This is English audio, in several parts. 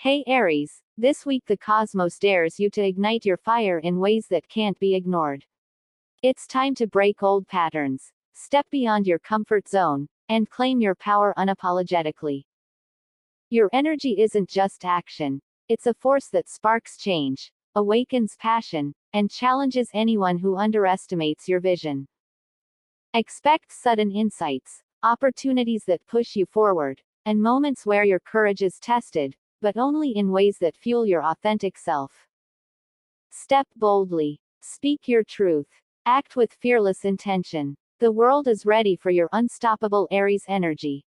Hey Aries, this week the cosmos dares you to ignite your fire in ways that can't be ignored. It's time to break old patterns, step beyond your comfort zone, and claim your power unapologetically. Your energy isn't just action, it's a force that sparks change, awakens passion, and challenges anyone who underestimates your vision. Expect sudden insights, opportunities that push you forward, and moments where your courage is tested, but only in ways that fuel your authentic self. Step boldly. Speak your truth. Act with fearless intention. The world is ready for your unstoppable Aries energy.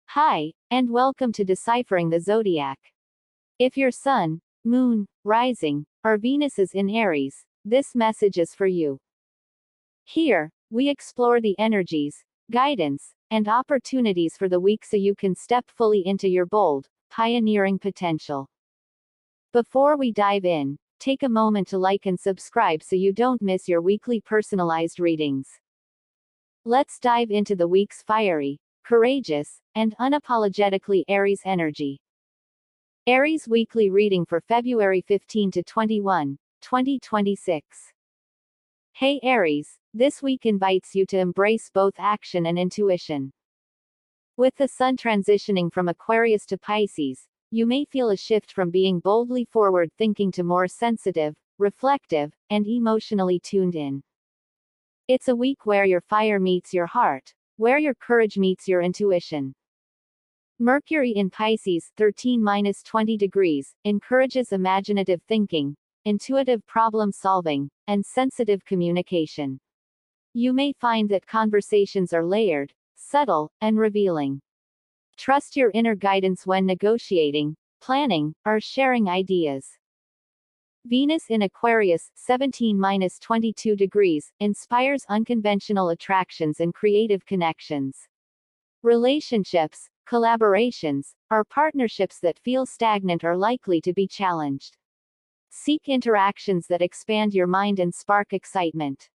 Hi, and welcome to Deciphering the Zodiac. If your sun, moon, rising, or Venus is in Aries, this message is for you. Here, we explore the energies, guidance, and opportunities for the week so you can step fully into your bold, pioneering potential. Before we dive in, take a moment to like and subscribe so you don't miss your weekly personalized readings. Let's dive into the week's fiery, courageous, and unapologetically Aries energy. Aries weekly reading for February 15 to 21, 2026. Hey Aries, this week invites you to embrace both action and intuition. With the sun transitioning from Aquarius to Pisces, you may feel a shift from being boldly forward-thinking to more sensitive, reflective, and emotionally tuned in. It's a week where your fire meets your heart, where your courage meets your intuition. Mercury in Pisces, 13-20 degrees, encourages imaginative thinking, intuitive problem-solving, and sensitive communication. You may find that conversations are layered, subtle, and revealing. Trust your inner guidance when negotiating, planning, or sharing ideas. Venus in Aquarius, 17-22 degrees, inspires unconventional attractions and creative connections. Relationships, collaborations, or partnerships that feel stagnant are likely to be challenged. Seek interactions that expand your mind and spark excitement.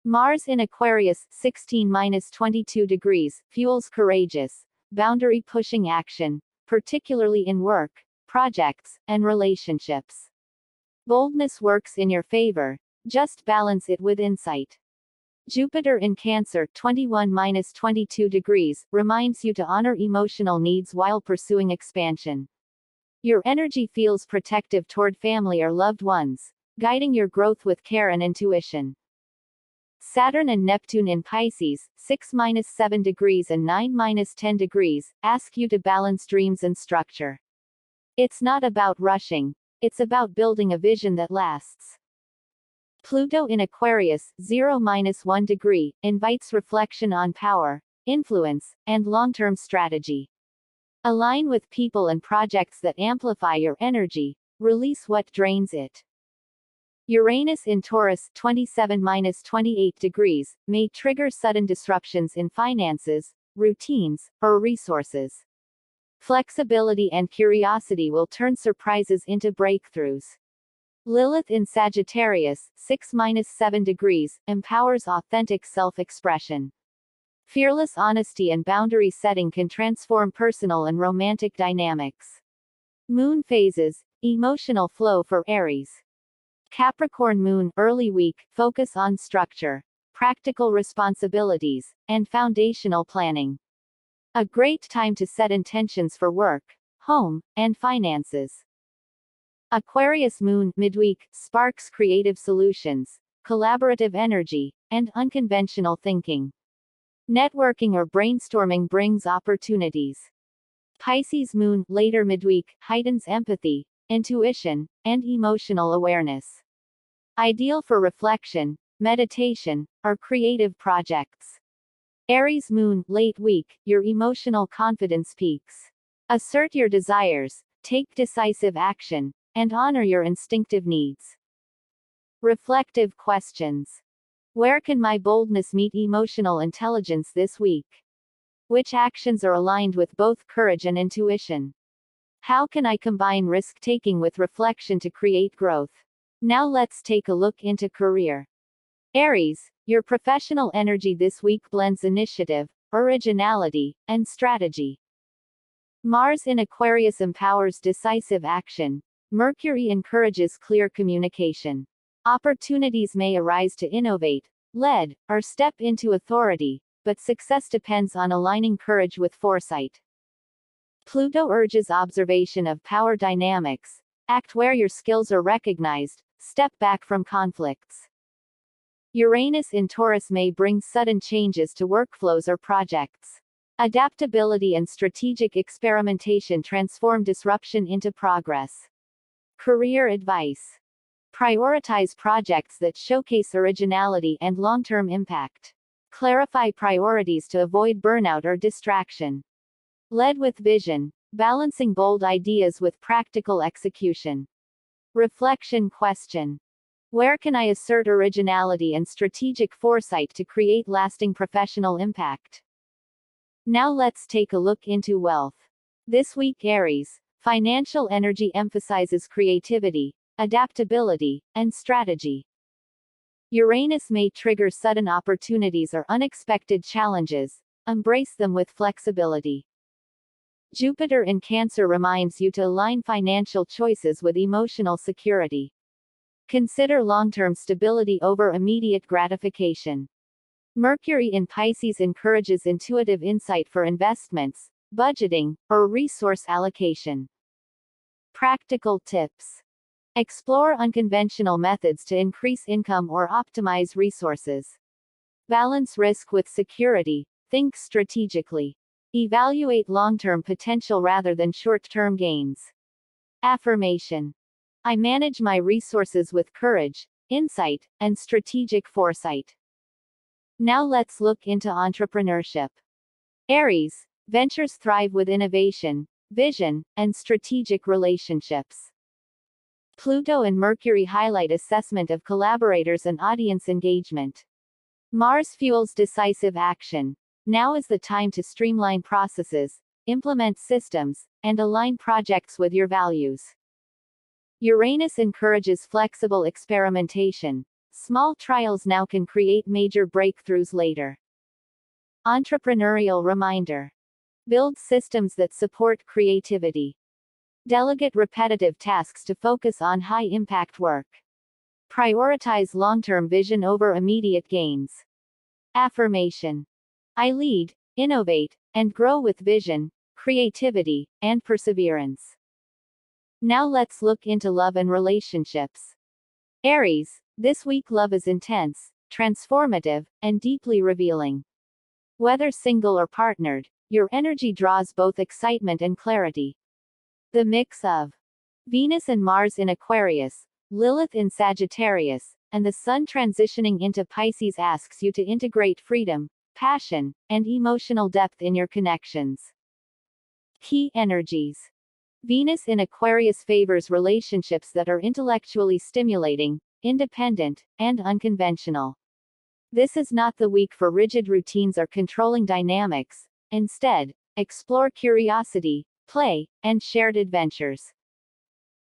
Mars in Aquarius, 16-22 degrees, fuels courageous, boundary-pushing action, particularly in work, projects, and relationships. Boldness works in your favor, just balance it with insight. Jupiter in Cancer, 21-22 degrees, reminds you to honor emotional needs while pursuing expansion. Your energy feels protective toward family or loved ones, guiding your growth with care and intuition. Saturn and Neptune in Pisces, 6-7 degrees and 9-10 degrees, ask you to balance dreams and structure. It's not about rushing, it's about building a vision that lasts. Pluto in Aquarius, 0-1 degree, invites reflection on power, influence, and long-term strategy. Align with people and projects that amplify your energy, release what drains it. Uranus in Taurus, 27-28 degrees, may trigger sudden disruptions in finances, routines, or resources. Flexibility and curiosity will turn surprises into breakthroughs. Lilith in Sagittarius, 6-7 degrees, empowers authentic self-expression. Fearless honesty and boundary setting can transform personal and romantic dynamics. Moon phases, emotional flow for Aries. Capricorn Moon, early week, focus on structure, practical responsibilities, and foundational planning. A great time to set intentions for work, home, and finances. Aquarius Moon, midweek, sparks creative solutions, collaborative energy, and unconventional thinking. Networking or brainstorming brings opportunities. Pisces Moon, later midweek, heightens empathy, intuition, and emotional awareness. Ideal for reflection, meditation, or creative projects. Aries Moon, late week, your emotional confidence peaks. Assert your desires, take decisive action, and honor your instinctive needs. Reflective questions. Where can my boldness meet emotional intelligence this week? Which actions are aligned with both courage and intuition? How can I combine risk-taking with reflection to create growth? Now let's take a look into career. Aries, your professional energy this week blends initiative, originality, and strategy. Mars in Aquarius empowers decisive action. Mercury encourages clear communication. Opportunities may arise to innovate, lead, or step into authority, but success depends on aligning courage with foresight. Pluto urges observation of power dynamics. Act where your skills are recognized, step back from conflicts. Uranus in Taurus may bring sudden changes to workflows or projects. Adaptability and strategic experimentation transform disruption into progress. Career advice. Prioritize projects that showcase originality and long-term impact. Clarify priorities to avoid burnout or distraction. Lead with vision, balancing bold ideas with practical execution. Reflection question. Where can I assert originality and strategic foresight to create lasting professional impact? Now let's take a look into wealth. This week, Aries, financial energy emphasizes creativity, adaptability, and strategy. Uranus may trigger sudden opportunities or unexpected challenges. Embrace them with flexibility. Jupiter in Cancer reminds you to align financial choices with emotional security. Consider long-term stability over immediate gratification. Mercury in Pisces encourages intuitive insight for investments, budgeting, or resource allocation. Practical tips. Explore unconventional methods to increase income or optimize resources. Balance risk with security. Think strategically. Evaluate long-term potential rather than short-term gains. Affirmation. I manage my resources with courage, insight, and strategic foresight. Now let's look into entrepreneurship. Aries, ventures thrive with innovation, vision, and strategic relationships. Pluto and Mercury highlight assessment of collaborators and audience engagement. Mars fuels decisive action. Now is the time to streamline processes, implement systems, and align projects with your values. Uranus encourages flexible experimentation. Small trials now can create major breakthroughs later. Entrepreneurial reminder. Build systems that support creativity. Delegate repetitive tasks to focus on high-impact work. Prioritize long-term vision over immediate gains. Affirmation. I lead, innovate, and grow with vision, creativity, and perseverance. Now let's look into love and relationships. Aries, this week love is intense, transformative, and deeply revealing. Whether single or partnered, your energy draws both excitement and clarity. The mix of Venus and Mars in Aquarius, Lilith in Sagittarius, and the Sun transitioning into Pisces asks you to integrate freedom, passion, and emotional depth in your connections. Key energies. Venus in Aquarius favors relationships that are intellectually stimulating, independent, and unconventional. This is not the week for rigid routines or controlling dynamics. Instead, explore curiosity, play, and shared adventures.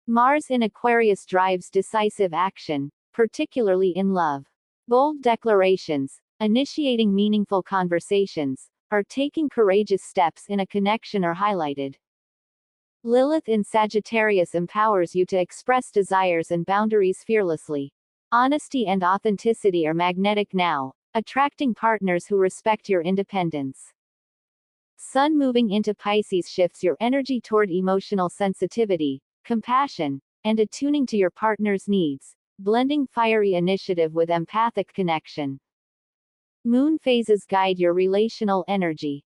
Mars in Aquarius drives decisive action, particularly in love. Bold declarations, initiating meaningful conversations, or taking courageous steps in a connection are highlighted. Lilith in Sagittarius empowers you to express desires and boundaries fearlessly. Honesty and authenticity are magnetic now, attracting partners who respect your independence. Sun moving into Pisces shifts your energy toward emotional sensitivity, compassion, and attuning to your partner's needs, blending fiery initiative with empathic connection. Moon phases guide your relational energy.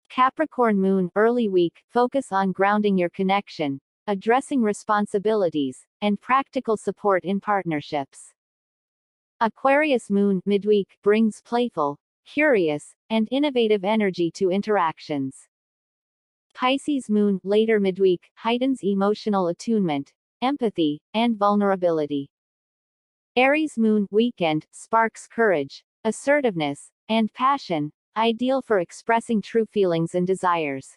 Capricorn Moon, early week, focus on grounding your connection, addressing responsibilities, and practical support in partnerships. Aquarius Moon, midweek, brings playful, curious, and innovative energy to interactions. Pisces Moon, later midweek, heightens emotional attunement, empathy, and vulnerability. Aries Moon, weekend, sparks courage, assertiveness, and passion, ideal for expressing true feelings and desires.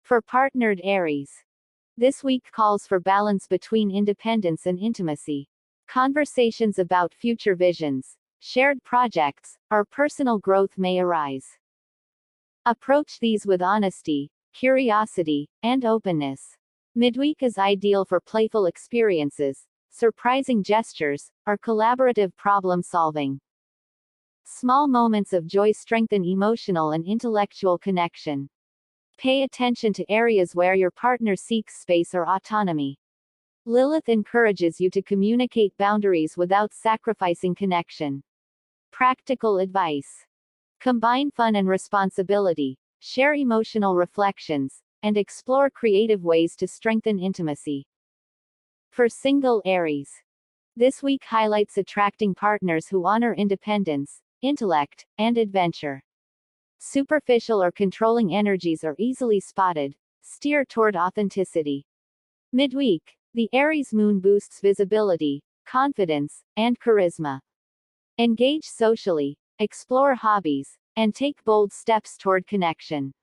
For partnered Aries, this week calls for balance between independence and intimacy. Conversations about future visions, shared projects, or personal growth may arise. Approach these with honesty, curiosity, and openness. Midweek is ideal for playful experiences, surprising gestures, or collaborative problem solving. Small moments of joy strengthen emotional and intellectual connection. Pay attention to areas where your partner seeks space or autonomy. Lilith encourages you to communicate boundaries without sacrificing connection. Practical advice. Combine fun and responsibility, share emotional reflections, and explore creative ways to strengthen intimacy. For single Aries, this week highlights attracting partners who honor independence, intellect, and adventure. Superficial or controlling energies are easily spotted. Steer toward authenticity. Midweek, the Aries moon boosts visibility, confidence, and charisma. Engage socially, explore hobbies, and take bold steps toward connection.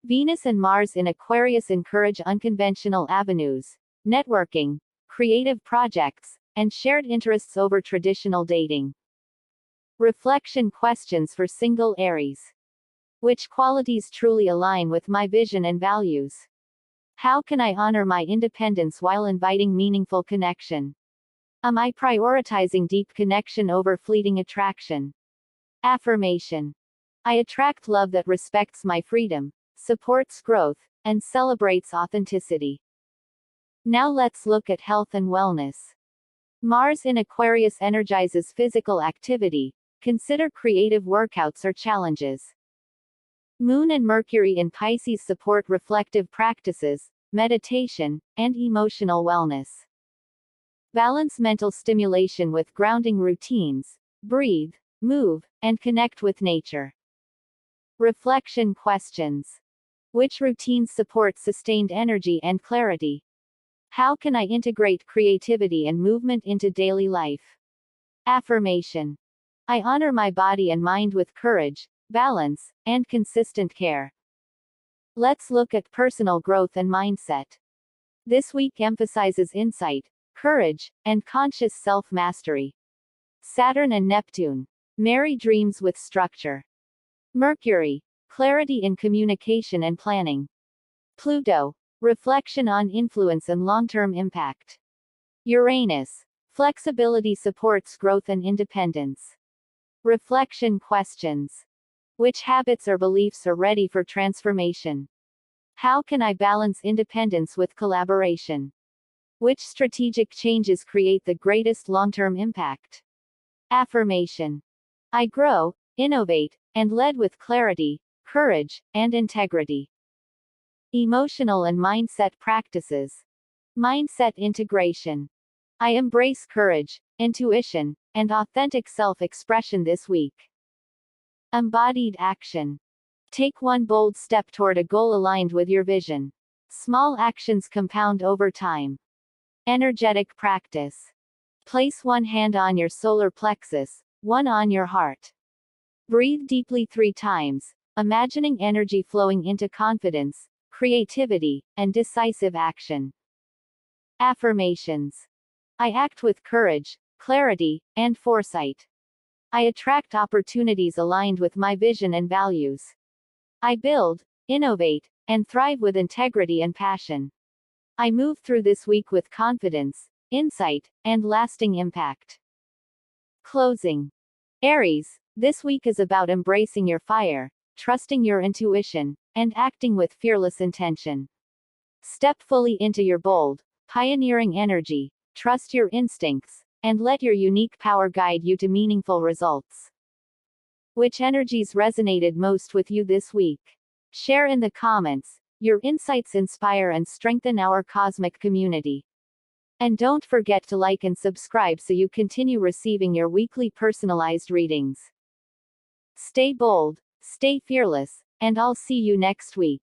Venus and Mars in Aquarius encourage unconventional avenues, networking, creative projects, and shared interests over traditional dating. Reflection questions for single Aries. Which qualities truly align with my vision and values? How can I honor my independence while inviting meaningful connection? Am I prioritizing deep connection over fleeting attraction? Affirmation. I attract love that respects my freedom, supports growth, and celebrates authenticity. Now let's look at health and wellness. Mars in Aquarius energizes physical activity. Consider creative workouts or challenges. Moon and Mercury in Pisces support reflective practices, meditation, and emotional wellness. Balance mental stimulation with grounding routines. Breathe, move, and connect with nature. Reflection questions. Which routines support sustained energy and clarity? How can I integrate creativity and movement into daily life? Affirmation. I honor my body and mind with courage, balance, and consistent care. Let's look at personal growth and mindset. This week emphasizes insight, courage, and conscious self-mastery. Saturn and Neptune. Merry dreams with structure. Mercury. Clarity in communication and planning. Pluto. Reflection on influence and long-term impact. Uranus. Flexibility supports growth and independence. Reflection questions. Which habits or beliefs are ready for transformation? How can I balance independence with collaboration? Which strategic changes create the greatest long-term impact? Affirmation. I grow, innovate, and lead with clarity, courage, and integrity. Emotional and mindset practices. Mindset integration. I embrace courage, intuition, and authentic self-expression this week. Embodied action. Take one bold step toward a goal aligned with your vision. Small actions compound over time. Energetic practice. Place one hand on your solar plexus, one on your heart. Breathe deeply 3 times, imagining energy flowing into confidence, creativity, and decisive action. Affirmations. I act with courage, clarity, and foresight. I attract opportunities aligned with my vision and values. I build, innovate, and thrive with integrity and passion. I move through this week with confidence, insight, and lasting impact. Closing. Aries, this week is about embracing your fire, trusting your intuition, and acting with fearless intention. Step fully into your bold, pioneering energy, trust your instincts, and let your unique power guide you to meaningful results. Which energies resonated most with you this week? Share in the comments. Your insights inspire and strengthen our cosmic community. And don't forget to like and subscribe so you continue receiving your weekly personalized readings. Stay bold, stay fearless, and I'll see you next week.